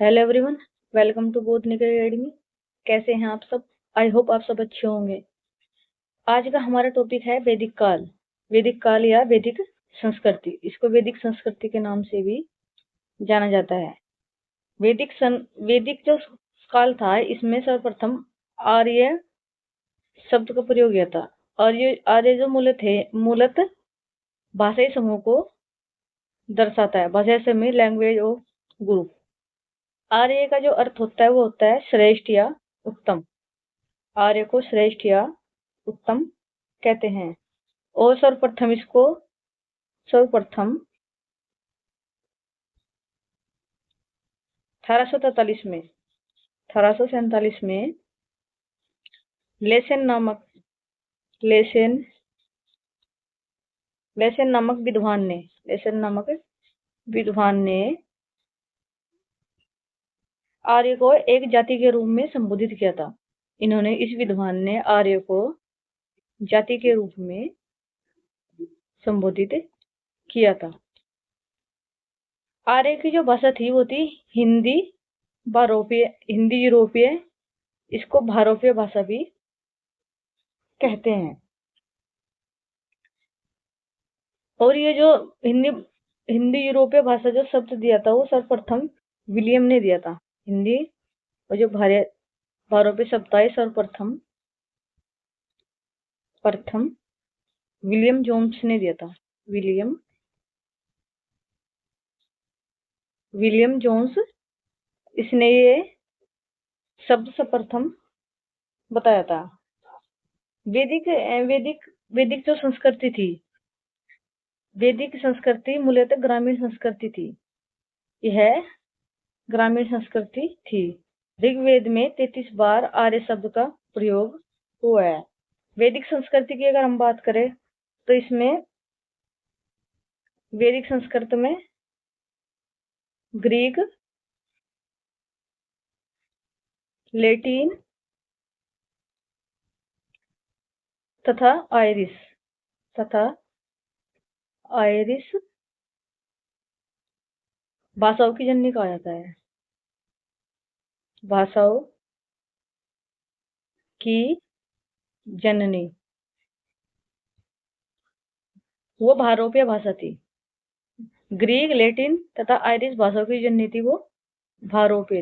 Hello everyone, welcome to botanical academy. कैसे हैं आप सब? आई होप आप सब अच्छे होंगे। आज का हमारा टॉपिक है वैदिक काल। वैदिक काल या वैदिक संस्कृति, इसको वैदिक संस्कृति के नाम से भी जाना जाता है। वैदिक जो काल था, इसमें सर्वप्रथम आर्य शब्द का प्रयोग किया था। आर्य जो मूलत भाषाई समूह को दर्शाता है। भाषाई समूह, लैंग्वेज ऑफ ग्रुप। आर्य का जो अर्थ होता है वो होता है श्रेष्ठ या उत्तम। आर्य को श्रेष्ठ या उत्तम कहते हैं। और सर्वप्रथम 1847 में लेसेन नामक विद्वान ने आर्य को एक जाति के रूप में संबोधित किया था। इस विद्वान ने आर्य को जाति के रूप में संबोधित किया था। आर्य की जो भाषा थी वो थी हिंदी यूरोपीय, इसको भारोपीय भाषा भी कहते हैं। और ये जो हिंदी यूरोपीय भाषा जो शब्द दिया था वो सर्वप्रथम विलियम ने दिया था। हिंदी और जो भारोपीय शब्द है सर्वप्रथम विलियम जोन्स ने दिया था। विलियम जोन्स, इसने ये शब्द सर्वप्रथम बताया था। वैदिक जो संस्कृति थी, वैदिक संस्कृति मूलतः ग्रामीण संस्कृति थी। यह ग्रामीण संस्कृति थी। ऋग्वेद में 33 बार आर्य शब्द का प्रयोग हुआ है। वैदिक संस्कृति की अगर हम बात करें तो इसमें वैदिक संस्कृत में ग्रीक, लैटिन तथा आयरिश भाषाओं की जननी कहा जाता है। भाषाओं की जननी वो भारोपीय भाषा थी। ग्रीक, लैटिन तथा आयरिश भाषाओं की जननी थी वो भारोपीय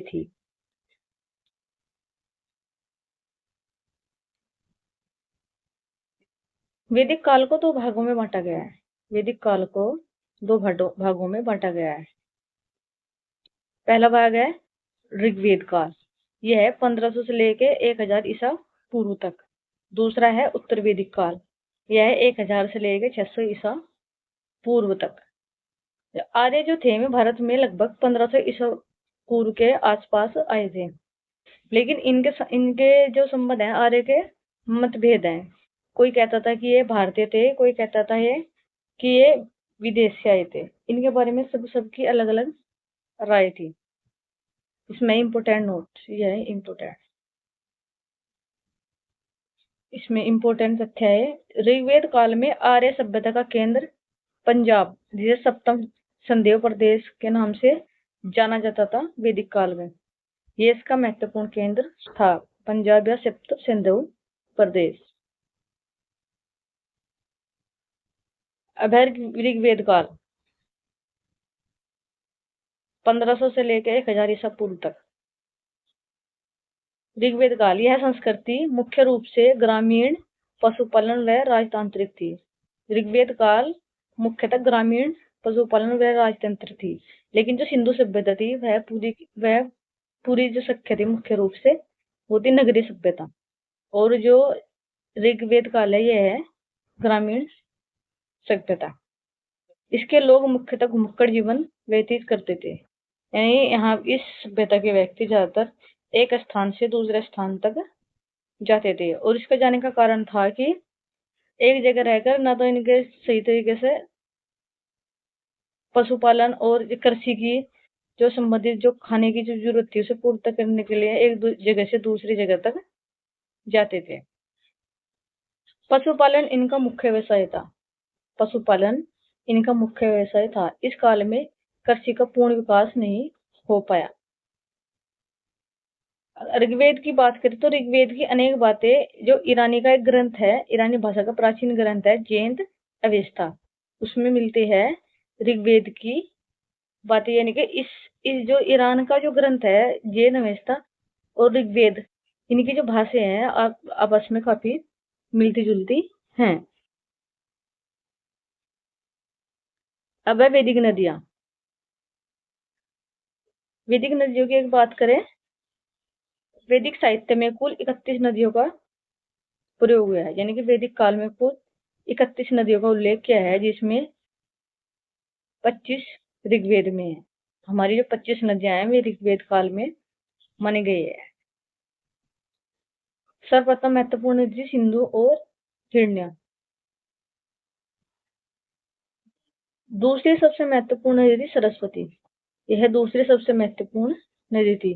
थी। वैदिक काल को दो भागों में बांटा गया है। पहला भाग है ऋग्वेद काल। यह है 1500 से लेके 1000 ईसा पूर्व तक। दूसरा है उत्तर वैदिक काल। यह है 1000 से लेके 600 ईसा पूर्व तक। आर्य जो थे वे भारत में लगभग 1500 ईसा पूर्व के आसपास आए थे। लेकिन इनके जो संबंध है, आर्य के मतभेद हैं। कोई कहता था कि ये भारतीय थे, कोई कहता था कि ये विदेश से आए थे। इनके बारे में सबकी अलग अलग राय थी। इसमें इम्पोर्टेंट नोट, ये है इसमें इम्पोर्टेंट तथ्य है। ऋग्वेद काल में आर्य सभ्यता का केंद्र पंजाब, जिसे सप्तम संदेव प्रदेश के नाम से जाना जाता था वैदिक काल में, ये इसका महत्वपूर्ण केंद्र था। पंजाब या सप्त सिंधु प्रदेश। अब है ऋग्वेद काल 1500 से लेकर 1000 ईसा पूर्व तक। ऋग्वेद काल, यह संस्कृति मुख्य रूप से ग्रामीण पशुपालन व राजतांत्रिक थी। ऋग्वेद काल मुख्यतः ग्रामीण पशुपालन व राजतंत्र थी। लेकिन जो सिंधु सभ्यता थी वह पूरी जो सभ्यता थी मुख्य रूप से वो थी नगरीय सभ्यता। और जो ऋग्वेद काल है यह है ग्रामीण सभ्यता। इसके लोग मुख्यतः घुमक्कड़ जीवन व्यतीत करते थे। यानी यहाँ इस सभ्यता के व्यक्ति ज्यादातर एक स्थान से दूसरे स्थान तक जाते थे। और इसका जाने का कारण था कि एक जगह रहकर ना तो इनके सही तरीके से पशुपालन और कृषि की जो संबंधित जो खाने की जो जरूरत थी उसे पूर्ति करने के लिए एक जगह से दूसरी जगह तक जाते थे। पशुपालन इनका मुख्य व्यवसाय था। इस काल में कृषि का पूर्ण विकास नहीं हो पाया। ऋग्वेद की बात करें तो ऋग्वेद की अनेक बातें, जो ईरानी का एक ग्रंथ है, ईरानी भाषा का प्राचीन ग्रंथ है जैन अवेस्ता, उसमें मिलती है ऋग्वेद की बातें। यानी कि इस जो ईरान का जो ग्रंथ है जैन अवेस्ता और ऋग्वेद, इनकी जो भाषाएं हैं आपस में काफी मिलती जुलती हैं। अब है वैदिक नदियां। वैदिक नदियों की एक बात करें, वैदिक साहित्य में कुल 31 नदियों का प्रयोग हुआ है। यानी कि वैदिक काल में कुल 31 नदियों का उल्लेख किया है, जिसमें 25 ऋग्वेद में है। हमारी जो 25 नदियां हैं वे ऋग्वेद काल में मानी गई है। सर्वप्रथम महत्वपूर्ण नदी सिंधु और हिरण्य। दूसरी सबसे महत्वपूर्ण नदी थी सरस्वती। यह दूसरी सबसे महत्वपूर्ण नदी थी।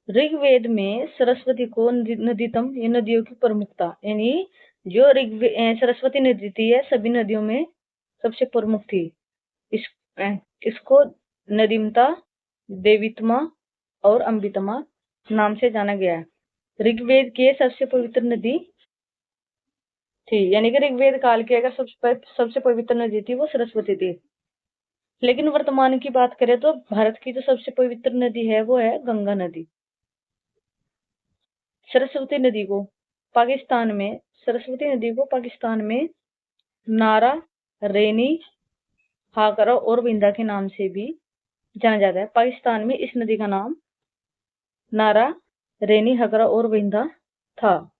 ऋग्वेद में सरस्वती को नदीतम, ये नदियों की प्रमुखता, यानी जो सरस्वती नदी थी यह सभी नदियों में सबसे प्रमुख थी। इसको नदीमता, देवीतमा और अम्बितमा नाम से जाना गया है। ऋग्वेद की सबसे पवित्र नदी थी। यानी कि ऋग्वेद काल की अगर सबसे पवित्र नदी थी वो सरस्वती थी। लेकिन वर्तमान की बात करें तो भारत की जो सबसे पवित्र नदी है वो है गंगा नदी। सरस्वती नदी को पाकिस्तान में नारा, रेनी, हाकरा और विंदा के नाम से भी जाना जाता है। पाकिस्तान में इस नदी का नाम नारा, रेनी, हकरा और विंदा था।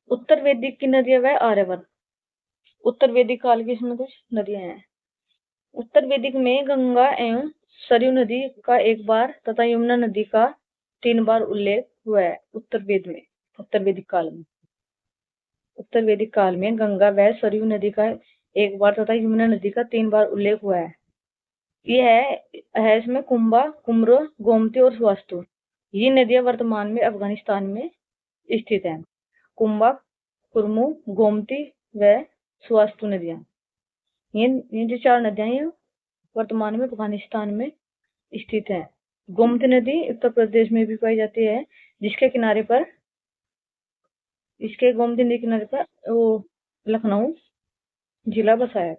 उत्तर वैदिक की नदियां वह आर्यवर्त। उत्तर वैदिक काल की इसमें कुछ नदियां हैं। उत्तर वैदिक में गंगा एवं सरयू नदी का एक बार तथा यमुना नदी का 3 बार उल्लेख हुआ है। उत्तर वैदिक काल में गंगा व सरयू नदी का एक बार तथा यमुना नदी का 3 बार उल्लेख हुआ है। यह है इसमें कुंभा, कुम्र, गोमती और स्वास्तु। ये नदियां वर्तमान में अफगानिस्तान में स्थित हैं। कुंभा, कुरमु, गोमती व स्वास्तु नदियां, ये जो 4 नदियां हैं वर्तमान में अफगानिस्तान में स्थित है। गोमती नदी उत्तर प्रदेश में भी पाई जाती है, जिसके किनारे पर गोमती नदी किनारे पर वो लखनऊ जिला बसा है।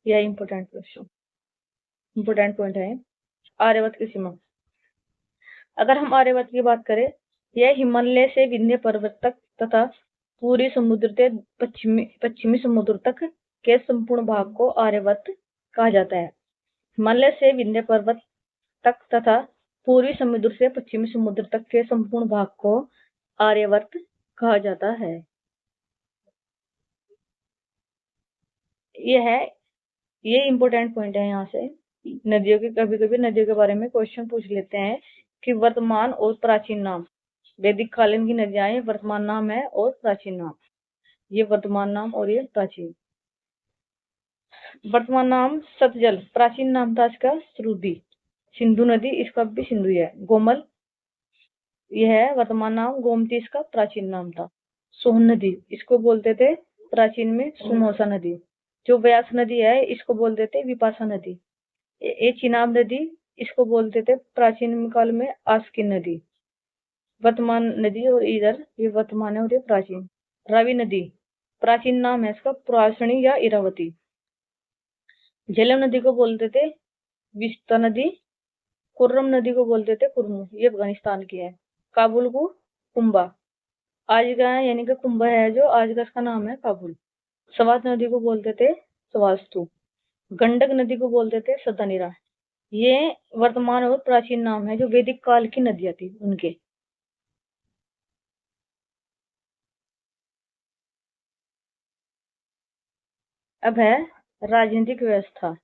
यह इंपोर्टेंट पॉइंट है। आर्यवत की सीमा, अगर हम आर्यवत की बात करें, यह हिमालय से विंध्य पर्वत तक तथा पूरी समुद्र से पश्चिमी समुद्र तक के संपूर्ण भाग को आर्यवत कहा जाता है। हिमालय से विंध्य पर्वत तक तथा पूर्वी समुद्र से पश्चिमी समुद्र तक के संपूर्ण भाग को आर्यवर्त कहा जाता है। ये इंपोर्टेंट पॉइंट है। यहाँ से नदियों के कभी कभी नदियों के बारे में क्वेश्चन पूछ लेते हैं कि वर्तमान और प्राचीन नाम। वैदिक कालीन की नदियां वर्तमान नाम है और प्राचीन नाम। ये वर्तमान नाम और ये प्राचीन। वर्तमान नाम सतजल, प्राचीन नाम था इसका श्रुति। सिंधु नदी, इसका भी सिंधु है। गोमल, यह है वर्तमान नाम। गोमती इसका प्राचीन नाम था। सोहन नदी, इसको बोलते थे प्राचीन में सुमोसा नदी। जो व्यास नदी है इसको बोलते थे विपाशा नदी। ये चिनाब नदी, इसको बोलते थे प्राचीन काल में आस्किन नदी। वर्तमान नदी और इधर ये वर्तमान है और ये प्राचीन। रावी नदी, प्राचीन नाम है इसका पुरासनी या इरावती। झेलम नदी को बोलते थे विस्ता नदी। कुर्रम नदी को बोलते थे कुरमू, ये अफगानिस्तान की है। काबुल को कुंभा, आज का यानी कि कुंभा है जो आज का इसका नाम है काबुल। सवात नदी को बोलते थे सवास्तु। गंडक नदी को बोलते थे सतनीरा। ये वर्तमान और प्राचीन नाम है जो वैदिक काल की नदियां थी उनके। अब है राजनीतिक व्यवस्था।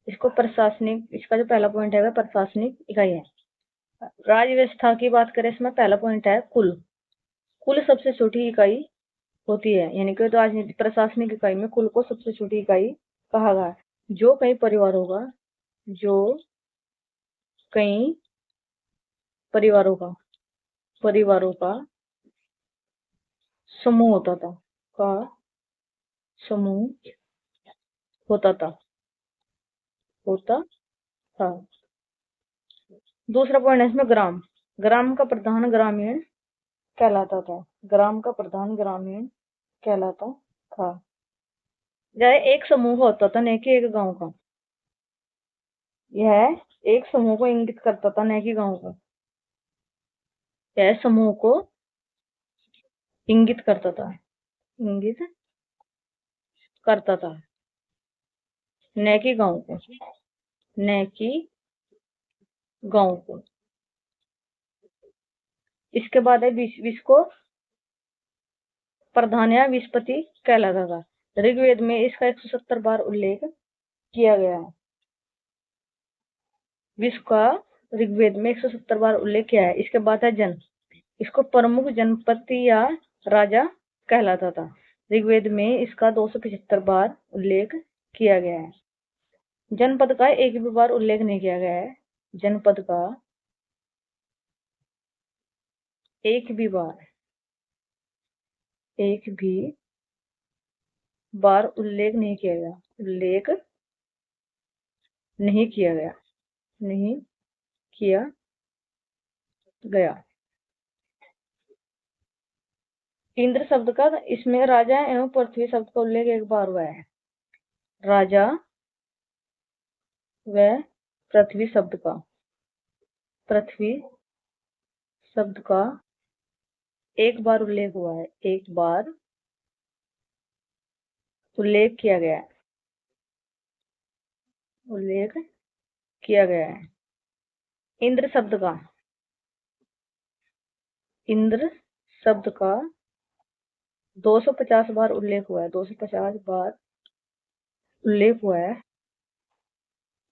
इसका जो पहला पॉइंट है वह प्रशासनिक इकाई है। राज्य व्यवस्था की बात करें, इसमें पहला पॉइंट है कुल। कुल सबसे छोटी इकाई होती है, यानी कि राजनीतिक प्रशासनिक इकाई में कुल को सबसे छोटी इकाई कहा गया है। जो कई परिवारों का समूह होता था। का समूह होता था। होता था। दूसरा पॉइंट है इसमें ग्राम। ग्राम का प्रधान ग्रामीण कहलाता था। ग्राम का प्रधान ग्रामीण कहलाता था। यह एक समूह का होता था, न कि एक गांव का। यह एक समूह को इंगित करता था, न कि गांव का। यह समूह को इंगित करता था। इंगित करता था, न कि गांव को। न कि गांव को। इसके बाद है विश्व को प्रधान या विस्पति कहलाता था। ऋग्वेद में इसका 170 बार उल्लेख किया गया है। विश्व का ऋग्वेद में 170 बार उल्लेख किया है। इसके बाद है जन। इसको प्रमुख जनपति या राजा कहलाता था। ऋग्वेद में इसका 275 बार उल्लेख किया गया है। जनपद का एक भी बार उल्लेख नहीं किया गया है। जनपद का एक भी बार उल्लेख नहीं किया गया। उल्लेख नहीं किया गया। नहीं किया गया। इंद्र शब्द का इसमें राजा एवं पृथ्वी शब्द का उल्लेख एक बार हुआ है। राजा व पृथ्वी शब्द का एक बार उल्लेख हुआ है। एक बार उल्लेख किया गया है। उल्लेख किया गया है। इंद्र शब्द का 250 बार उल्लेख हुआ है। 250 बार उल्लेख हुआ है।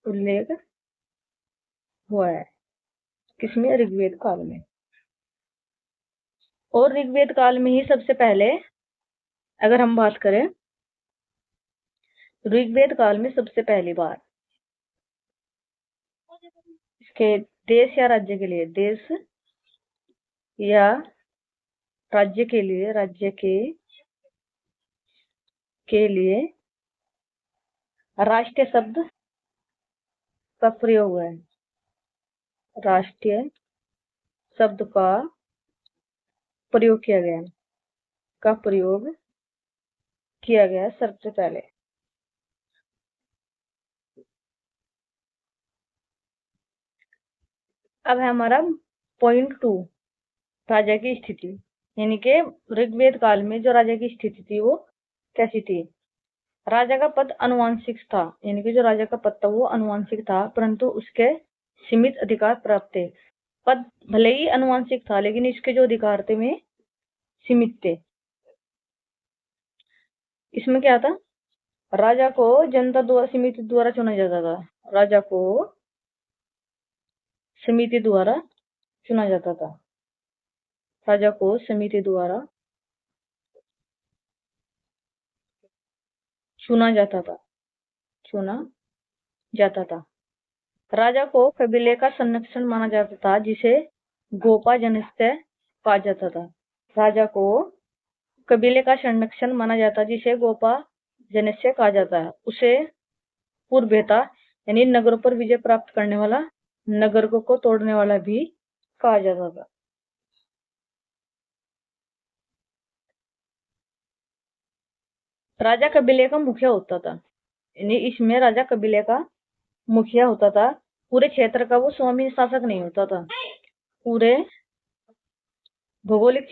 उल्लेख हुआ है किसमें? ऋग्वेद काल में। और ऋग्वेद काल में ही सबसे पहले अगर हम बात करें, ऋग्वेद काल में सबसे पहली बार इसके देश या राज्य के लिए, देश या राज्य के लिए, राष्ट्रीय शब्द का प्रयोग हुआ है। राष्ट्रीय शब्द का प्रयोग किया गया सबसे पहले। अब है हमारा पॉइंट 2, राजा की स्थिति। यानी कि ऋग्वेद काल में जो राजा की स्थिति थी वो कैसी थी? राजा का पद अनुवांशिक था। यानी कि जो राजा का पद था वो अनुवांशिक था, परंतु उसके सीमित अधिकार प्राप्त थे। पद भले ही अनुवांशिक था, लेकिन इसके जो अधिकार थे वे सीमित थे। इसमें क्या था? राजा को जनता द्वारा, समिति द्वारा चुना जाता था। राजा को समिति द्वारा चुना जाता था। राजा को समिति द्वारा चुना जाता था। राजा को कबीले का संरक्षण माना जाता था, जिसे गोपा जनस्य कहा जाता था। राजा को कबीले का संरक्षण माना जाता, जिसे गोपा जनस्य कहा जाता है। उसे पूर्वता यानी नगरों पर विजय प्राप्त करने वाला, नगर को तोड़ने वाला भी कहा जाता था। राजा कबीले का मुखिया होता था। यानी इसमें राजा कबीले का मुखिया होता था। पूरे क्षेत्र का वो स्वामी शासक नहीं होता था। पूरे भौगोलिक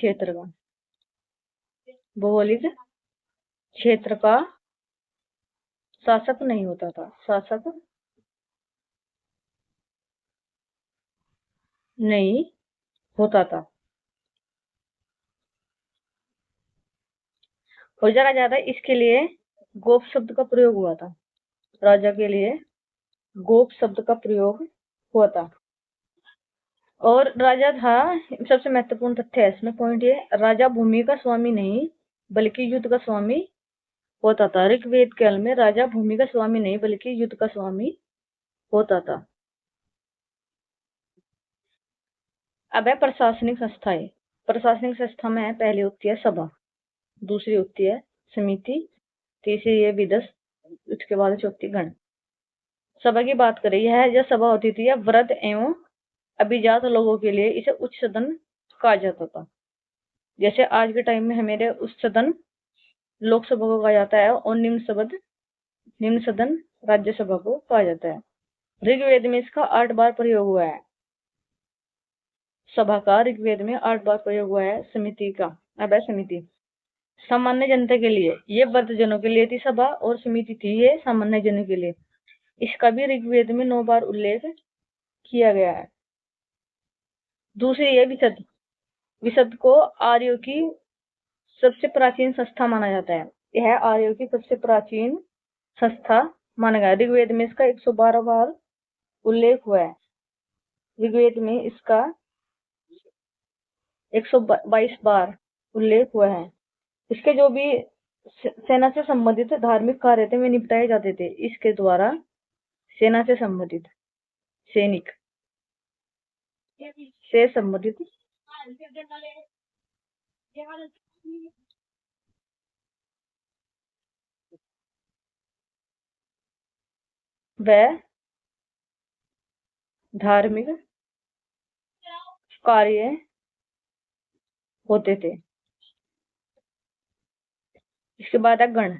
क्षेत्र का शासक नहीं होता था। शासक नहीं होता था। और जरा ज्यादा इसके लिए गोप शब्द का प्रयोग हुआ था। राजा के लिए गोप शब्द का प्रयोग हुआ था। और राजा था, सबसे महत्वपूर्ण तथ्य है इसमें पॉइंट ये, राजा भूमि का स्वामी नहीं बल्कि युद्ध का स्वामी होता था। ऋग्वेद काल में राजा भूमि का स्वामी नहीं बल्कि युद्ध का स्वामी होता था। अब है प्रशासनिक संस्थाएं। प्रशासनिक संस्था में पहली होती है सभा। दूसरी होती है समिति, तीसरी है विदस, उसके बाद चौथी गण। सभा की बात करें, यह जब सभा होती थी, यह वृद्ध एवं अभिजात लोगों के लिए इसे उच्च सदन कहा जाता था। जैसे आज के टाइम में हमारे उच्च सदन लोकसभा को कहा जाता है और निम्न सदन राज्यसभा को कहा जाता है। ऋग्वेद में इसका 8 बार प्रयोग हुआ है। सभा का ऋग्वेद में 8 बार प्रयोग हुआ है। समिति का, अब है समिति सामान्य जनता के लिए, ये वृद्ध जनों के लिए थी सभा, और समिति थी ये सामान्य जनों के लिए। इसका भी ऋग्वेद में 9 बार उल्लेख किया गया है। दूसरी है विशद। विशद को आर्यों की सबसे प्राचीन संस्था माना जाता है। यह आर्यों की सबसे प्राचीन संस्था माना गया। ऋग्वेद में इसका 112 बार उल्लेख हुआ है। ऋग्वेद में इसका 122 बार उल्लेख हुआ है। इसके जो भी सेना से संबंधित धार्मिक कार्य थे वे निपटाए जाते थे इसके द्वारा। सेना से संबंधित, सैनिक से संबंधित वह धार्मिक कार्य होते थे। इसके बाद है गण।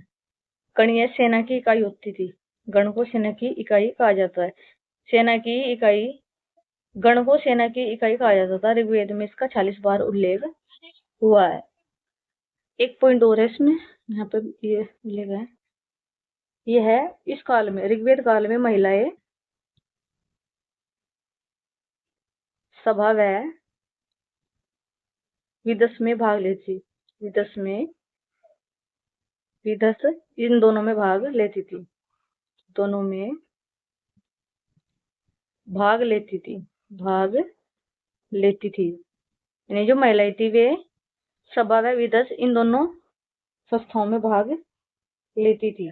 गण यह सेना की इकाई होती थी। गण को सेना की इकाई कहा जाता है। सेना की इकाई, गण को सेना की इकाई कहा जाता था। ऋग्वेद में इसका 40 बार उल्लेख हुआ है। एक पॉइंट और है इसमें, यहाँ पे ये उल्लेख है, ये है इस काल में, ऋग्वेद काल में महिलाएं सभा व विदस में भाग लेती। विदस इन दोनों में भाग लेती थी। दोनों में भाग लेती थी। यानी जो महिलाएं थी वे सभा व विदस इन दोनों संस्थाओं में भाग लेती थी।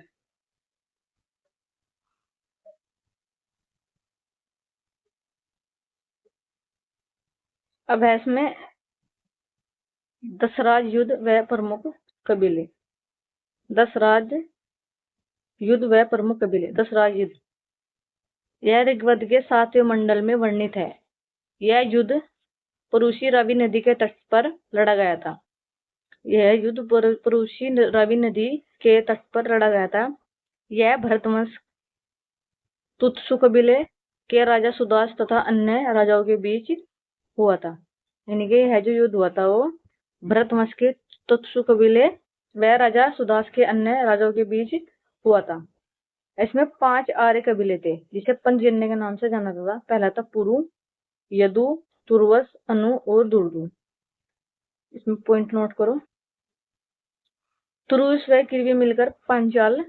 अब है इसमें दशराज युद्ध व प्रमुख कबीले। दशराज युद्ध यह ऋग्वेद के 7वें मंडल में वर्णित है। यह युद्ध पुरुषी रावी नदी के तट पर लड़ा गया था। यह भरतवंश तुत्सु कबीले के राजा सुदास तथा अन्य राजाओं के बीच हुआ था। यानी कि यह जो युद्ध हुआ था वो भरतवंश के तुत्सु कबीले व राजा सुदास के अन्य राजाओं के बीच हुआ था। इसमें 5 आर्य कबीले थे जिसे पंचजन्य के नाम से जाना जाता था। पहला था पुरु, यदु, तुर्वस, अनु और दुर्दु। इसमें पॉइंट नोट करो। तुरुस व किरवी मिलकर पांचाल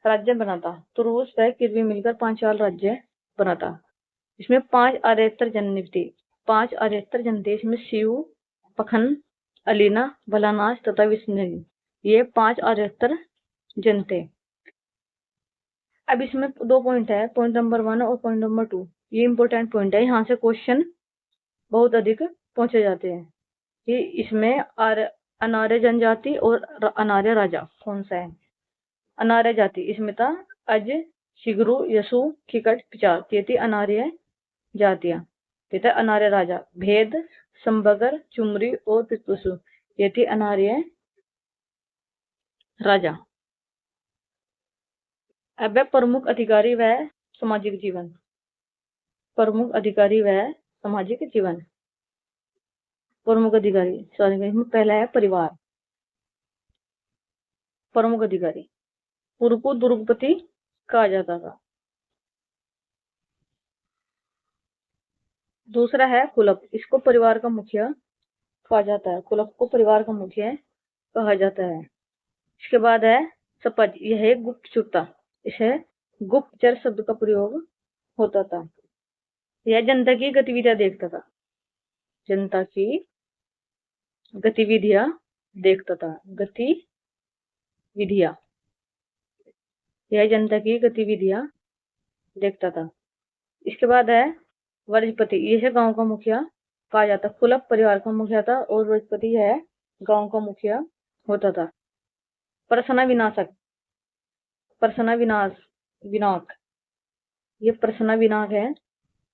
राज्य बना था। इसमें 5 आर्येतर जन थे। 5 आर्येतर जन थे। इसमें शिव, पखन, अलीना, भलानाश तथा विष्णु, ये 5 आर्येतर जन थे। अब इसमें 2 पॉइंट है, पॉइंट नंबर 1 और पॉइंट नंबर 2। ये इंपॉर्टेंट पॉइंट है, यहाँ से क्वेश्चन बहुत अधिक पूछे जाते हैं कि इसमें अनार्य जनजाति और अनार्य राजा कौन सा है। अनार्य जाति इसमें था अज, शिगरु, यसु, खिकट, पिचार, ये थी अनार्य जातियां। ये था अनार्य राजा। भेद, संबगर, चुमरी और पितुसु, ये थी अनार्य राजा। अब प्रमुख अधिकारी व सामाजिक जीवन। प्रमुख अधिकारी में पहला है परिवार। प्रमुख अधिकारी पुर को दुर्गपति कहा जाता था। दूसरा है कुलप, इसको परिवार का मुखिया कहा जाता है। कुलप को परिवार का मुखिया कहा जाता है। इसके बाद है सपज, यह है गुप्तचुरता। इसे गुप्तचर शब्द का प्रयोग होता था। यह जनता की गतिविधियां देखता था। यह जनता की गतिविधियां देखता था। इसके बाद है वज्रपति, यह गांव का मुखिया कहा जाता। कुलप परिवार का मुखिया था और वज्रपति है गांव का मुखिया होता था। प्रसना विनाशक, प्रसना विनाक, ये प्रसना विनाक है,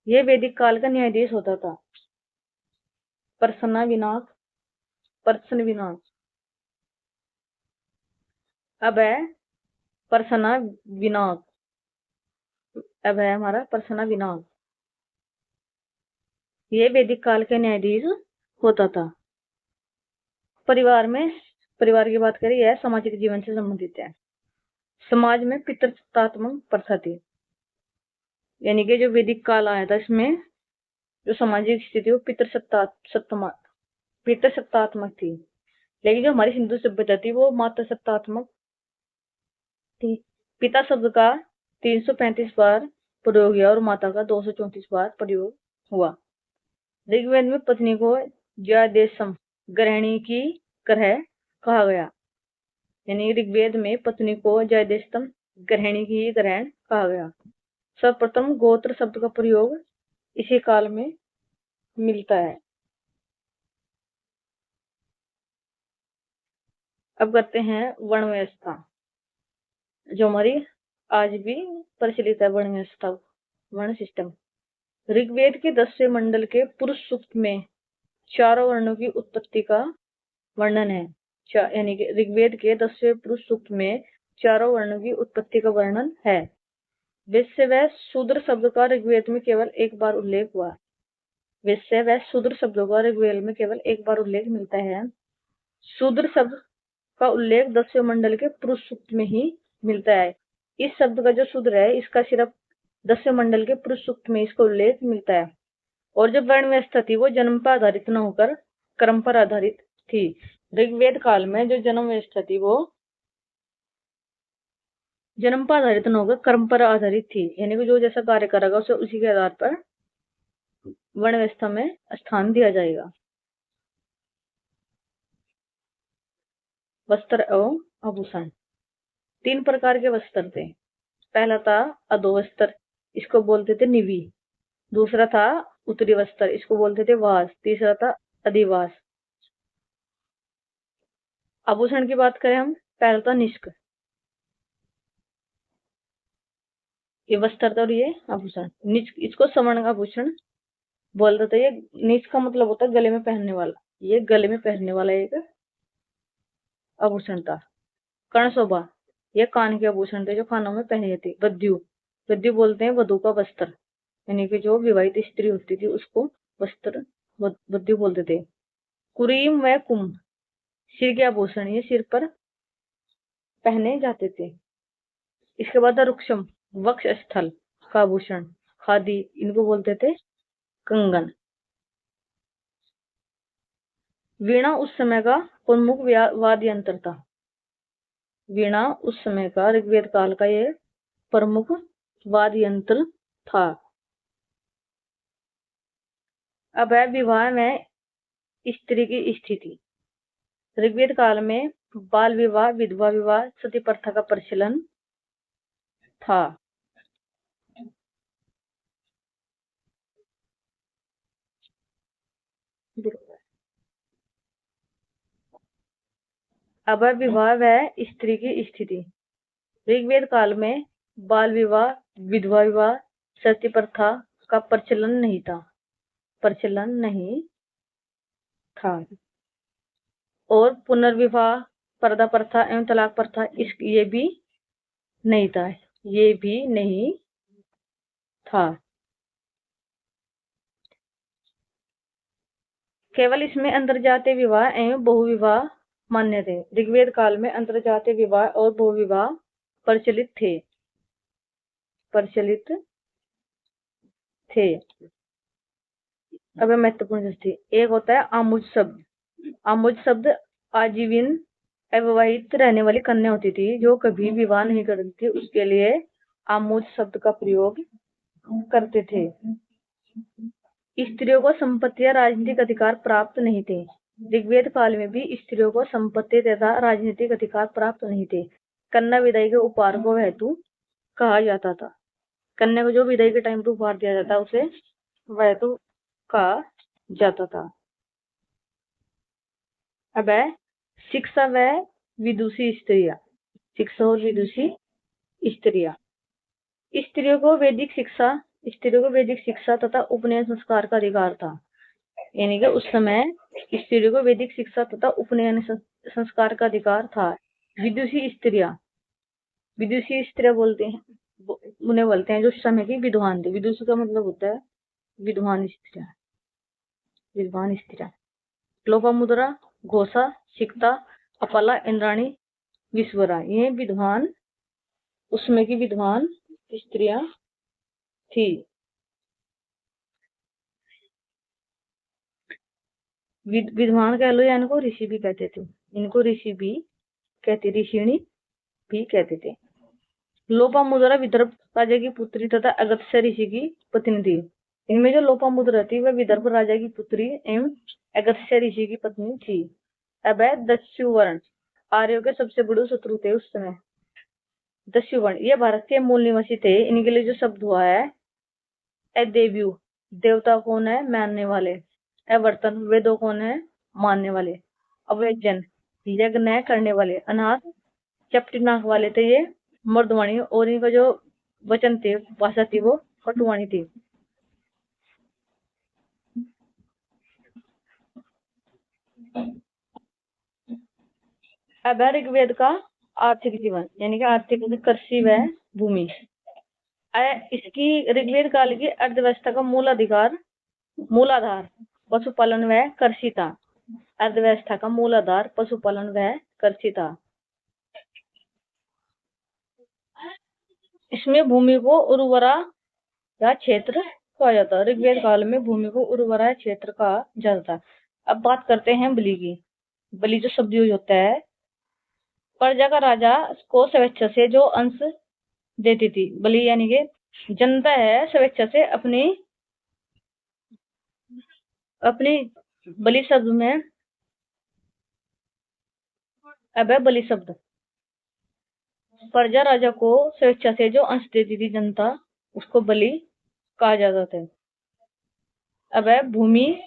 ये वैदिक काल का न्यायाधीश होता था। प्रसना विनाक, प्रसन विनाक। अब है प्रसना विनाक, अब है हमारा प्रसना विनाक, ये वैदिक काल के न्यायाधीश होता था। परिवार की बात करें, यह सामाजिक जीवन से संबंधित है। समाज में पितृसत्तात्मक प्रथा थी, यानी कि जो वैदिक काल आया था इसमें जो सामाजिक स्थिति वो पितृसत्तात्मक थी। लेकिन जो हमारी हिंदू सभ्यता थी वो मातृसत्तात्मक थी। पिता शब्द का 335 बार प्रयोग हुआ और माता का 234 बार प्रयोग हुआ। ऋग्वेद में पत्नी को ज्यादेशम गृहिणी की तरह कहा गया, यानी ऋग्वेद में पत्नी को ज्यादेशम गृहिणी की तरह कहा गया। सर्वप्रथम गोत्र शब्द का प्रयोग इसी काल में मिलता है। अब करते हैं वर्ण व्यवस्था, जो हमारी आज भी प्रचलित है। वर्ण व्यवस्था, वर्ण सिस्टम। ऋग्वेद के 10वें मंडल के पुरुष सूक्त में चारों वर्णों की उत्पत्ति का वर्णन है, यानी कि ऋग्वेद के 10वें पुरुष सूक्त में चारों वर्णों की उत्पत्ति का वर्णन है। वैश्य व शूद्र शब्द का ऋग्वेद में केवल एक बार उल्लेख हुआ। वैश्य व शूद्र शब्दों का ऋग्वेद में केवल एक बार उल्लेख मिलता है। शूद्र शब्द का उल्लेख 10वें मंडल के पुरुष सूक्त में ही मिलता है। इस शब्द का जो शूद्र है इसका सिर्फ 10वें मंडल के पुरुष सूक्त में इसका उल्लेख मिलता है। और जो वर्ण व्यवस्था थी वो जन्म पर आधारित न होकर कर्म पर आधारित थी। ऋग्वेद काल में जो जन्म व्यवस्था थी वो जन्म पर आधारित न होकर कर्म पर आधारित थी, यानी कि जो जैसा कार्य करेगा उसे उसी के आधार पर वर्ण व्यवस्था में स्थान दिया जाएगा। वस्त्र एवं आभूषण, 3 प्रकार के वस्त्र थे। पहला था अधोवस्त्र, इसको बोलते थे निवि। दूसरा था उत्तरी वस्त्र, इसको बोलते थे वास। तीसरा था अधिवास। आभूषण की बात करें हम, पहला था निष्क, ये वस्त्र था और ये आभूषण। इसको स्वर्ण आभूषण बोलते थे। ये निष्क का मतलब होता है गले में पहनने वाला, ये गले में पहनने वाला एक आभूषण था। कर्णशोभा, ये कान के आभूषण थे जो कानों में पहने जाते। बद्यु, बद्यु बोलते हैं वधु का वस्त्र, यानी कि जो विवाहित स्त्री होती थी उसको वस्त्र बद्यु बोलते थे। कुरीम व कुंभ, सिर के आभूषण, ये सिर पर पहने जाते थे। इसके बाद रुक्षम, वक्ष स्थल का आभूषण। खादी, इनको बोलते थे कंगन। वीणा उस समय का प्रमुख वाद्य यंत्र था। वीणा उस समय का ऋग्वेद काल का ये प्रमुख वाद्य यंत्र था। अब है विवाह में स्त्री की स्थिति। ऋग्वेद काल में बाल विवाह, विधवा विवाह, सती प्रथा का प्रचलन था। अब है विवाह व स्त्री की स्थिति। ऋग्वेद काल में बाल विवाह, विधवा विवाह, सती प्रथा का प्रचलन नहीं था। और पुनर्विवाह, पर्दा प्रथा एवं तलाक प्रथा ये भी नहीं था। केवल इसमें अंतरजातीय विवाह एवं बहुविवाह मान्य थे। ऋग्वेद काल में अंतरजातीय विवाह और बहुविवाह प्रचलित थे। अब महत्वपूर्ण थी। एक होता है आमुज शब्द। आमुज शब्द आजीवन अविवाहित रहने वाली कन्या होती थी जो कभी विवाह नहीं करती थी, उसके लिए आमुज शब्द का प्रयोग करते थे। स्त्रियों को संपत्ति या राजनीतिक अधिकार प्राप्त नहीं थे। ऋग्वेद काल में भी स्त्रियों को संपत्ति तथा राजनीतिक अधिकार प्राप्त नहीं थे। कन्या विदाई के उपहार को वहतु कहा जाता था। कन्या को जो विदाई के टाइम पर उपहार दिया जाता है उसे वहतु कहा जाता था। अब है शिक्षा व विदुषी स्त्रियां, शिक्षा और विदुषी स्त्रियां। स्त्रियों को वैदिक शिक्षा तथा उपनयन संस्कार का अधिकार था। यानी कि उस समय स्त्रियों को वैदिक शिक्षा तथा उपनयन संस्कार का अधिकार था। विदुषी स्त्रियां बोलते हैं, उन्हें बोलते हैं जो उस समय की विद्वान थी। विदुषी का मतलब होता है विद्वान स्त्रियां। लोपामुद्रा, घोषा, सिकता, अपला, इंद्राणी, विश्वरा, ये विद्वान उस समय की विद्वान स्त्रियां थी। विद्वान कह लो या इनको ऋषि भी कहते थे, इनको ऋषि भी कहते, ऋषिणी भी कहते थे। लोपामुद्रा विदर्भ राजा की पुत्री तथा अगस्त्य ऋषि की पत्नी थी। इनमें जो लोपामुद्रा थी वह विदर्भ राजा की पुत्री एवं अगस्त्य ऋषि की पत्नी थी। अब है दस्युवर्ण, आर्यों के सबसे बड़े शत्रु थे उस समय। दस्युवर्ण ये भारत के मूल निवासी थे। इनके लिए जो शब्द हुआ है अदेव्यु, देवता कौन है, मानने वाले। अवर्तन, वेदों कौन है, मानने वाले। अवैजन, यज्ञ करने वाले। अनाथ, चपटी नाक वाले थे ये, मर्दवाणी। और इनका जो वचन थे, भाषा थी, वो कटुवाणी थी। अब है ऋग्वेद का आर्थिक जीवन, यानी कि आर्थिक कृषि व भूमि। इसकी ऋग्वेद काल की अर्थव्यवस्था का मूलाधार पशुपालन व कृषि था। अर्थव्यवस्था का मूलाधार पशुपालन व कृषि था। इसमें भूमि को उर्वरा या क्षेत्र कहा जाता है। ऋग्वेद काल में भूमि को उर्वरा क्षेत्र कहा जाता था। अब बात करते हैं बलि की। बलि जो शब्द यूज होता है, प्रजा का राजा को स्वेच्छा से जो अंश देती थी। बलि यानी कि जनता है स्वेच्छा से अपनी बलि शब्द में अब है बलि शब्द, प्रजा राजा को स्वेच्छा से जो अंश देती थी जनता, उसको बलि कहा जाता था। अब है भूमि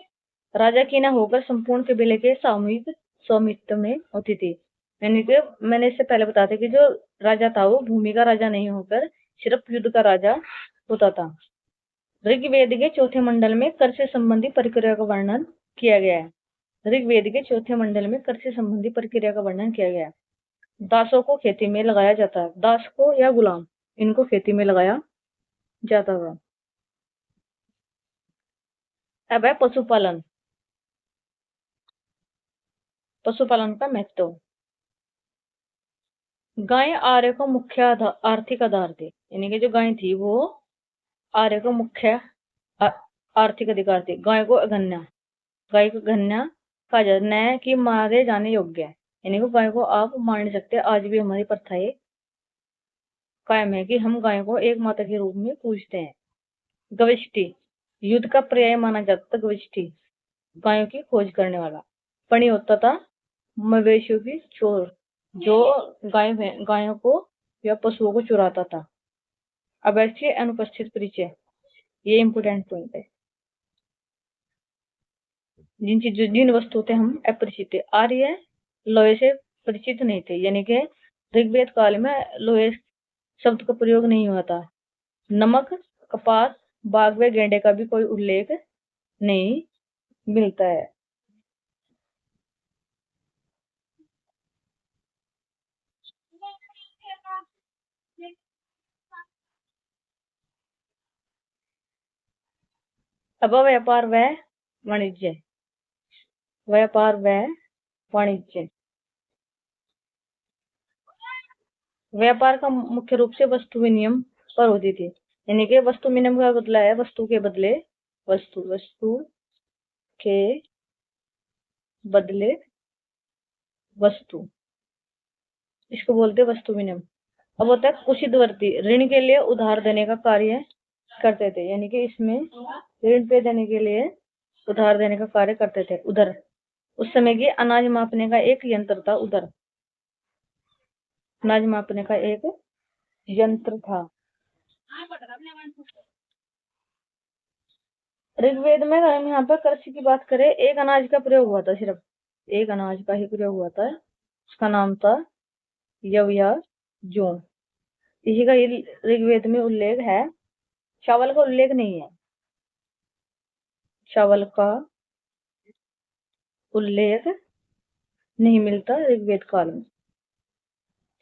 राजा की न होकर संपूर्ण कबीले के सामूहिक स्वामित्व में होती थी। यानी कि मैंने इससे पहले बताया था कि जो राजा था वो भूमि का राजा नहीं होकर सिर्फ युद्ध का राजा होता था। ऋग्वेद के चौथे मंडल में कर से संबंधी प्रक्रिया का वर्णन किया गया है। ऋग्वेद के चौथे मंडल में कर से संबंधी प्रक्रिया का वर्णन किया गया है। दासों को खेती में लगाया जाता है। दास को या गुलाम, इनको खेती में लगाया जाता था। अब है पशुपालन। पशुपालन का महत्व। गाय आर्य का मुख्य आर्थिक आधार थे। यानी कि जो गाय थी वो आर्य का मुख्य आर्थिक अधिकार थे। गाय को अगन्या कहा जाता, न कि मारे जाने योग्य है। यानी कि गाय को आप मार नहीं सकते। आज भी हमारी प्रथाएं कायम है कि हम गाय को एक माता के रूप में पूजते हैं। गविष्टि, युद्ध का पर्याय माना जाता था। गविष्टि, गायों की खोज करने वाला। पणी होता था मवेशियों की चोर, जो गायों को या पशुओं को चुराता था। अब ऐसे अनुपस्थित परिचय, ये इंपोर्टेंट पॉइंट है। जिन वस्तुओं से हम अपरिचित थे। आर्य लोहे से परिचित नहीं थे। यानी कि ऋग्वेद काल में लोहे शब्द का प्रयोग नहीं हुआ था। नमक, कपास, बाघ व गेंडे का भी कोई उल्लेख नहीं मिलता है। अब व्यापार व वाणिज्य। व्यापार व वाणिज्य। व्यापार का मुख्य रूप से वस्तु विनिमय पर होती थी। यानी कि वस्तु विनिमय का बदला है वस्तु के बदले वस्तु, वस्तु के बदले वस्तु, इसको बोलते वस्तु विनिमय। अब होता है कुशितवर्ती, ऋण के लिए उधार देने का कार्य करते थे। यानी कि इसमें ऋण पे देने के लिए उधार देने का कार्य करते थे। उधर उस समय की अनाज मापने का एक यंत्र था। उधर अनाज मापने का एक यंत्र था। ऋग्वेद में हम यहाँ पर कृषि की बात करें, एक अनाज का प्रयोग हुआ था। सिर्फ एक अनाज का ही प्रयोग हुआ था उसका नाम था यव या जोन। इसी का ऋग्वेद में उल्लेख है। चावल का उल्लेख नहीं है। चावल का उल्लेख नहीं मिलता ऋग्वेद काल में।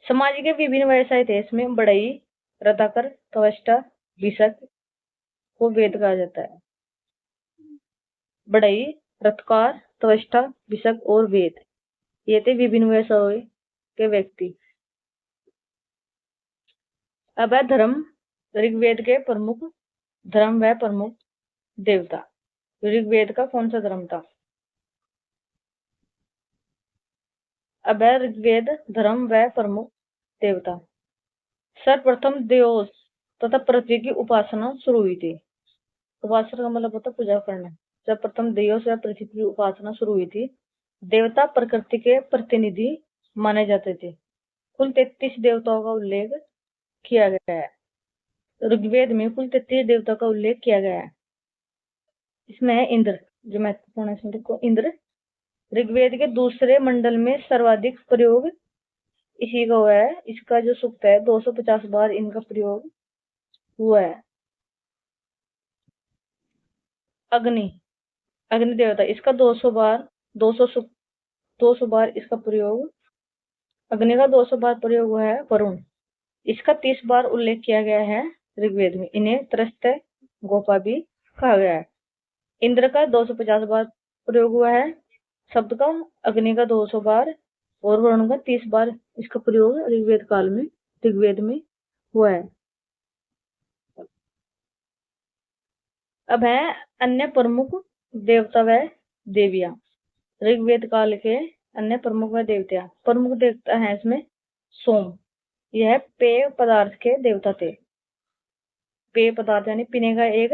समाज के विभिन्न व्यवसाय थे, इसमें बढ़ई, रथाकर, त्वष्टा, विशक को वेद कहा जाता है। बढ़ई, रथकार, त्वष्टा, विशक और वेद, ये थे विभिन्न व्यवसाय के व्यक्ति। अब है धर्म। ऋग्वेद के प्रमुख धर्म व प्रमुख देवता। ऋग्वेद का कौन सा धर्म था? अब है ऋग्वेद धर्म व प्रमुख देवता। सर्वप्रथम देवों तथा पृथ्वी की उपासना शुरू हुई थी। उपासना का मतलब होता है पूजा करना। जब प्रथम देवों से पृथ्वी की उपासना शुरू हुई थी, देवता प्रकृति के प्रतिनिधि माने जाते थे। कुल 33 देवताओं का उल्लेख किया गया है। ऋग्वेद में कुल 33 देवताओं का उल्लेख किया गया है। इसमें है इंद्र, जो महत्वपूर्ण है इसमें देखो, इंद्र ऋग्वेद के दूसरे मंडल में सर्वाधिक प्रयोग इसी का हुआ है। इसका जो सूक्त है 250 बार इनका प्रयोग हुआ है। अग्नि, अग्नि देवता, इसका 200 बार 200 बार इसका प्रयोग, अग्नि का 200 बार प्रयोग हुआ है। वरुण, इसका 30 बार उल्लेख किया गया है ऋग्वेद में। इन्हें त्रस्त गोपा भी कहा गया है। इंद्र का 250 बार प्रयोग हुआ है शब्द का, अग्नि का 200 बार और वरुण का 30 बार इसका प्रयोग ऋग्वेद काल में ऋग्वेद में हुआ है। अब है अन्य प्रमुख देवता व देवियां। ऋग्वेद काल के अन्य प्रमुख व देवता। प्रमुख देवता है इसमें सोम, यह पेय पदार्थ के देवता थे। पेय पदार्थ यानी पीने का एक,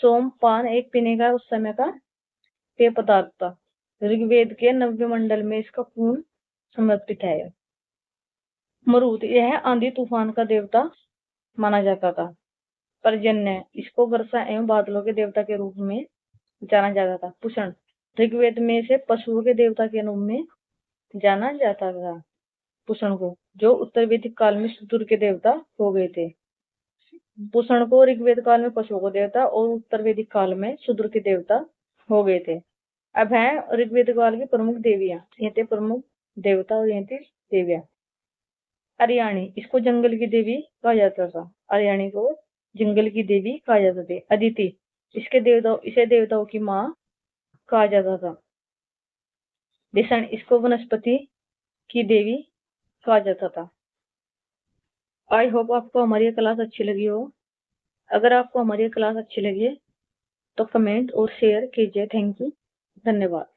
सोमपान एक पीने का उस समय का पेय पदार्थ था। ऋग्वेद के 90 मंडल में इसका पूर्ण समर्पित है। मरुत, यह आंधी तूफान का देवता माना जाता था। पर्जन्य, इसको वर्षा एवं बादलों के देवता के रूप में जाना जाता था। पुषण, ऋग्वेद में से पशुओं के देवता के रूप में जाना जाता था। पुषण को, जो उत्तर वैदिक काल में शूद्र के देवता हो गए थे। पुषण को ऋग्वेद काल में पशुओं को देवता और उत्तर वैदिक काल में शूद्र के देवता हो गए थे। अब है ऋग्वेद काल की प्रमुख देवियां। ये थे प्रमुख देवता और ये थी देवियां। अर्याणी, इसको जंगल की देवी कहा जाता था। अर्याणी को जंगल की देवी कहा जाता था। अदिति, इसे देवताओं की माँ कहा जाता था। दिशण, इसको वनस्पति की देवी कहा जाता था। आई होप आपको हमारी क्लास अच्छी लगी हो। अगर आपको हमारी क्लास अच्छी लगी तो कमेंट और शेयर कीजिए। थैंक यू, धन्यवाद।